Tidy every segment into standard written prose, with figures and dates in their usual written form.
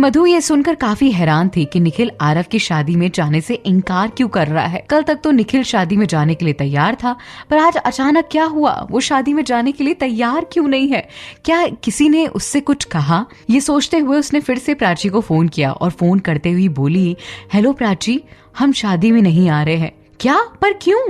मधु ये सुनकर काफी हैरान थी कि निखिल आरव की शादी में जाने से इनकार क्यों कर रहा है। कल तक तो निखिल शादी में जाने के लिए तैयार था, पर आज अचानक क्या हुआ? वो शादी में जाने के लिए तैयार क्यों नहीं है? क्या किसी ने उससे कुछ कहा? ये सोचते हुए उसने फिर से प्राची को फोन किया और फोन करते हुए बोली, हेलो प्राची, हम शादी में नहीं आ रहे हैं। क्या? पर क्यों?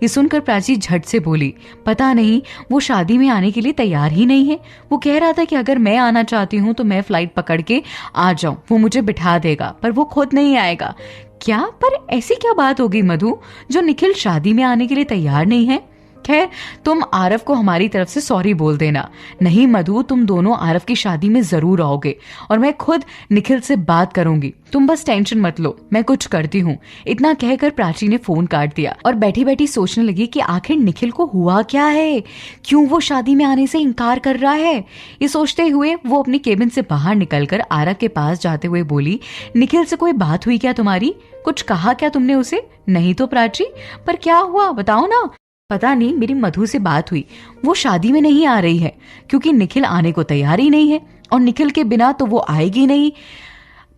ये सुनकर प्राची झट से बोली, पता नहीं, वो शादी में आने के लिए तैयार ही नहीं है। वो कह रहा था कि अगर मैं आना चाहती हूँ तो मैं फ्लाइट पकड़ के आ जाऊं, वो मुझे बिठा देगा, पर वो खुद नहीं आएगा। क्या? पर ऐसी क्या बात होगी मधु जो निखिल शादी में आने के लिए तैयार नहीं है? खैर, तुम आरव को हमारी तरफ से सॉरी बोल देना। नहीं मधु, तुम दोनों आरव की शादी में जरूर आओगे और मैं खुद निखिल से बात करूंगी। तुम बस टेंशन मत लो, मैं कुछ करती हूँ। इतना कहकर प्राची ने फोन काट दिया और बैठी बैठी सोचने लगी कि आखिर निखिल को हुआ क्या है, क्यों वो शादी में आने से इनकार कर रहा है। ये सोचते हुए वो अपनी केबिन से बाहर निकलकर आरव के पास जाते हुए बोली, निखिल से कोई बात हुई क्या तुम्हारी? कुछ कहा क्या तुमने उसे? नहीं तो प्राची, पर क्या हुआ बताओ ना। पता नहीं, मेरी मधु से बात हुई, वो शादी में नहीं आ रही है क्योंकि निखिल आने को तैयार ही नहीं है और निखिल के बिना तो वो आएगी नहीं।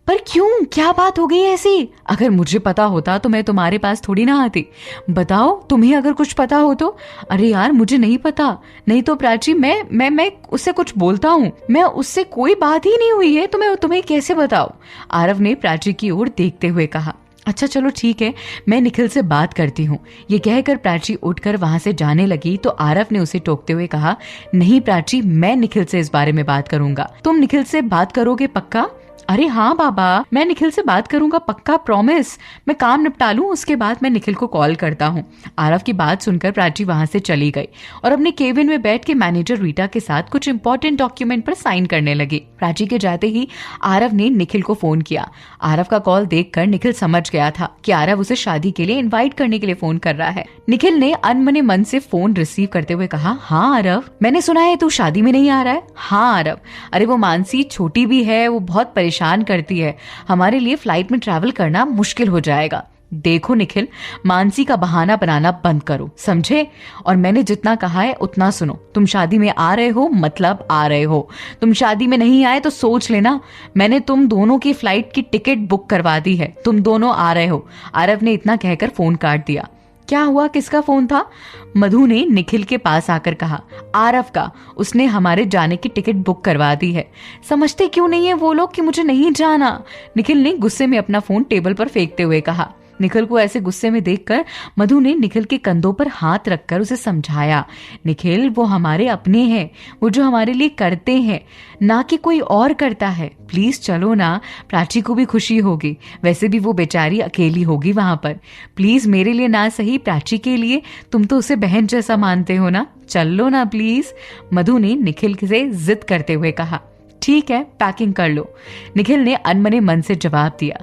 पर क्यों? क्या बात हो गई ऐसी? अगर मुझे पता होता तो मैं तुम्हारे पास थोड़ी ना आती। बताओ, तुम्हें अगर कुछ पता हो तो। अरे यार, मुझे नहीं पता। नहीं तो प्राची, मैं उससे कुछ बोलता हूँ। मैं उससे कोई बात ही नहीं हुई है तो मैं तुम्हें कैसे बताऊं? आरव ने प्राची की ओर देखते हुए कहा। अच्छा चलो ठीक है, मैं निखिल से बात करती हूँ। ये कहकर प्राची उठकर वहां से जाने लगी तो आरव ने उसे टोकते हुए कहा, नहीं प्राची, मैं निखिल से इस बारे में बात करूंगा। तुम निखिल से बात करोगे पक्का? अरे हाँ बाबा, मैं निखिल से बात करूंगा पक्का, प्रॉमिस। मैं काम निपटा लूं, उसके बाद मैं निखिल को कॉल करता हूँ। आरव की बात सुनकर प्राची वहां से चली गई और अपने केबिन में बैठ के मैनेजर रीटा के साथ कुछ इंपॉर्टेंट डॉक्यूमेंट पर साइन करने लगी। प्राची के जाते ही आरव ने निखिल को फोन किया। आरव का कॉल देखकर निखिल समझ गया था कि आरव उसे शादी के लिए इन्वाइट करने के लिए फोन कर रहा है। निखिल ने अनमने मन से फोन रिसीव करते हुए कहा, हाँ आरव, मैंने सुना है तू शादी में नहीं आ रहा है। हाँ आरव, अरे वो मानसी छोटी भी है, वो बहुत परेशान करती है, हमारे लिए फ्लाइट में ट्रैवल करना मुश्किल हो जाएगा। देखो निखिल, मानसी का बहाना बनाना बंद करो, समझे? और मैंने जितना कहा है उतना सुनो। तुम शादी में आ रहे हो मतलब आ रहे हो। तुम शादी में नहीं आए तो सोच लेना, मैंने तुम दोनों की फ्लाइट की टिकट बुक करवा दी है, तुम दोनों आ रहे हो। आरव ने इतना कहकर फोन काट दिया। क्या हुआ? किसका फोन था? मधु ने निखिल के पास आकर कहा, आरव का, उसने हमारे जाने की टिकट बुक करवा दी है। समझते क्यों नहीं है वो लोग कि मुझे नहीं जाना? निखिल ने गुस्से में अपना फोन टेबल पर फेंकते हुए कहा। निखिल को ऐसे गुस्से में देखकर मधु ने निखिल के कंधों पर हाथ रखकर उसे समझाया, निखिल वो हमारे अपने हैं, वो जो हमारे लिए करते हैं ना कि कोई और करता है। प्लीज चलो ना, प्राची को भी खुशी होगी, वैसे भी वो बेचारी अकेली होगी वहां पर। प्लीज मेरे लिए ना सही, प्राची के लिए, तुम तो उसे बहन जैसा मानते हो ना, चल लो ना प्लीज। मधु ने निखिल से जिद करते हुए कहा। ठीक है, पैकिंग कर लो, निखिल ने अनमने मन से जवाब दिया।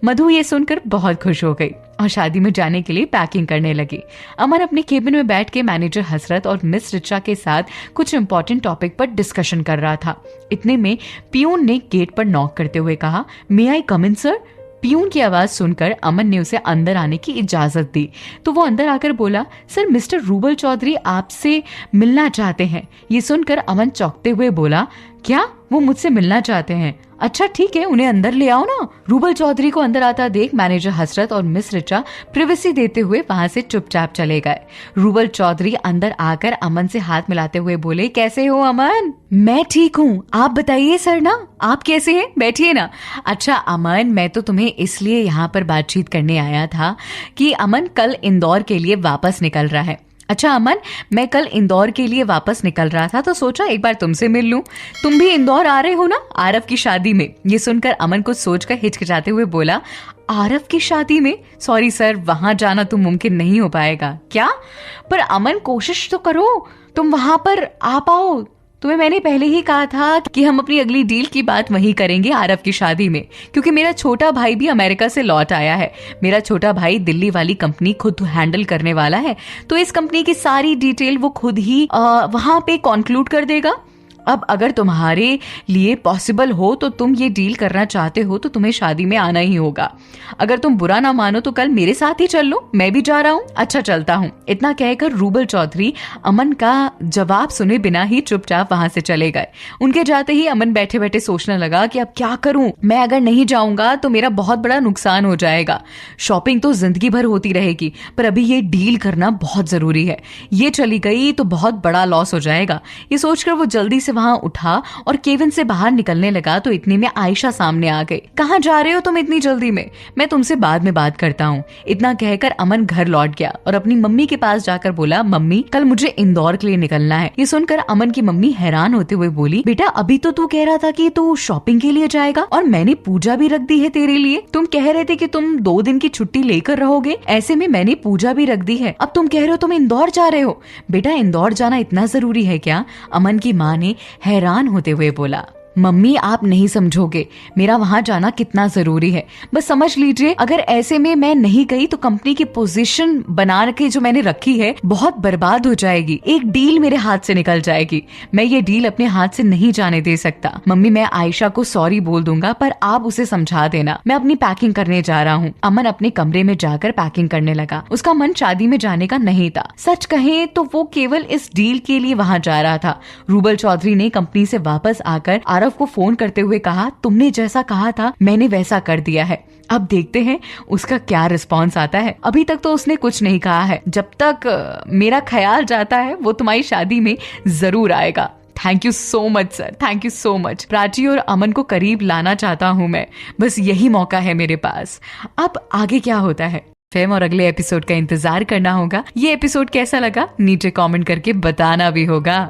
मधु ये सुनकर बहुत खुश हो गई और शादी में जाने के लिए पैकिंग करने लगी। अमन अपने केबिन में बैठ के मैनेजर हसरत और मिस रिचा के साथ कुछ इंपॉर्टेंट टॉपिक पर डिस्कशन कर रहा था। इतने में पियून ने गेट पर नॉक करते हुए कहा, मे आई कम इन सर? पियून की आवाज सुनकर अमन ने उसे अंदर आने की इजाजत दी तो वो अंदर आकर बोला, सर मिस्टर रूबल चौधरी आपसे मिलना चाहते हैं। ये सुनकर अमन चौंकते हुए बोला, क्या वो मुझसे मिलना चाहते हैं? अच्छा ठीक है, उन्हें अंदर ले आओ ना। रूबल चौधरी को अंदर आता देख मैनेजर हसरत और मिस रिचा प्रिवेसी देते हुए वहां से चुपचाप चले गए। रूबल चौधरी अंदर आकर अमन से हाथ मिलाते हुए बोले, कैसे हो अमन? मैं ठीक हूँ, आप बताइए सर ना, आप कैसे हैं? बैठिए ना। अच्छा अमन, मैं तो तुम्हें इसलिए यहाँ पर बातचीत करने आया था कि अमन कल इंदौर के लिए वापस निकल रहा है। अच्छा अमन, मैं कल इंदौर के लिए वापस निकल रहा था तो सोचा एक बार तुमसे मिल लूं। तुम भी इंदौर आ रहे हो ना आरव की शादी में? ये सुनकर अमन कुछ सोचकर हिचकिचाते हुए बोला, आरव की शादी में? सॉरी सर, वहां जाना तो मुमकिन नहीं हो पाएगा। क्या? पर अमन कोशिश तो करो, तुम वहां पर आ पाओ। तुम्हें मैंने पहले ही कहा था कि हम अपनी अगली डील की बात वहीं करेंगे आरव की शादी में, क्योंकि मेरा छोटा भाई भी अमेरिका से लौट आया है। मेरा छोटा भाई दिल्ली वाली कंपनी खुद हैंडल करने वाला है, तो इस कंपनी की सारी डिटेल वो खुद ही वहां पे कॉन्क्लूड कर देगा अब अगर तुम्हारे लिए पॉसिबल हो तो तुम ये डील करना चाहते हो तो तुम्हें शादी में आना ही होगा। अगर तुम बुरा ना मानो तो कल मेरे साथ ही चल लो, मैं भी जा रहा हूँ। अच्छा चलता हूँ। इतना कहकर रूबल चौधरी अमन का जवाब सुने बिना ही चुपचाप वहां से चले गए। उनके जाते ही अमन बैठे बैठे सोचने लगा कि अब क्या करूं, मैं अगर नहीं जाऊंगा तो मेरा बहुत बड़ा नुकसान हो जाएगा। शॉपिंग तो जिंदगी भर होती रहेगी, पर अभी ये डील करना बहुत जरूरी है। ये चली गई तो बहुत बड़ा लॉस हो जाएगा। ये सोचकर वो जल्दी से वहां उठा और केविन से बाहर निकलने लगा तो इतने में आयशा सामने आ गई। कहाँ जा रहे हो तुम इतनी जल्दी में? मैं तुमसे बाद में बात करता हूँ। इतना कहकर अमन घर लौट गया और अपनी मम्मी के पास जाकर बोला, मम्मी कल मुझे इंदौर के लिए निकलना है। ये सुनकर अमन की मम्मी हैरान होते हुए बोली, बेटा अभी तो तू कह रहा था कि तू शॉपिंग के लिए जाएगा और मैंने पूजा भी रख दी है तेरे लिए। तुम कह रहे थे कि तुम 2 दिन की छुट्टी लेकर रहोगे, ऐसे में मैंने पूजा भी रख दी है। अब तुम कह रहे हो तुम इंदौर जा रहे हो। बेटा इंदौर जाना इतना जरूरी है क्या? अमन की माँ ने हैरान होते हुए बोला। मम्मी आप नहीं समझोगे मेरा वहां जाना कितना जरूरी है। बस समझ लीजिए अगर ऐसे में मैं नहीं गई तो कंपनी की पोजीशन बना के जो मैंने रखी है बहुत बर्बाद हो जाएगी। एक डील मेरे हाथ से निकल जाएगी। मैं ये डील अपने हाथ से नहीं जाने दे सकता। मम्मी मैं आयशा को सॉरी बोल दूंगा, पर आप उसे समझा देना। मैं अपनी पैकिंग करने जा रहा हूँ। अमन अपने कमरे में जाकर पैकिंग करने लगा। उसका मन शादी में जाने का नहीं था। सच कहें तो वो केवल इस डील के लिए वहां जा रहा था। रूबल चौधरी ने कंपनी से वापस आकर आरव को फोन करते हुए कहा, तुमने जैसा कहा था मैंने वैसा कर दिया है। अब देखते हैं उसका क्या रिस्पॉन्स आता है। अभी तक तो उसने कुछ नहीं कहा है। जब तक मेरा ख्याल जाता है वो तुम्हारी शादी में जरूर आएगा। Thank you so much sir, thank you so much. Prachi और अमन को करीब लाना चाहता हूँ मैं, बस यही मौका है मेरे पास। अब आगे क्या होता है फिल्म और अगले एपिसोड का इंतजार करना होगा। ये एपिसोड कैसा लगा नीचे कमेंट करके बताना भी होगा।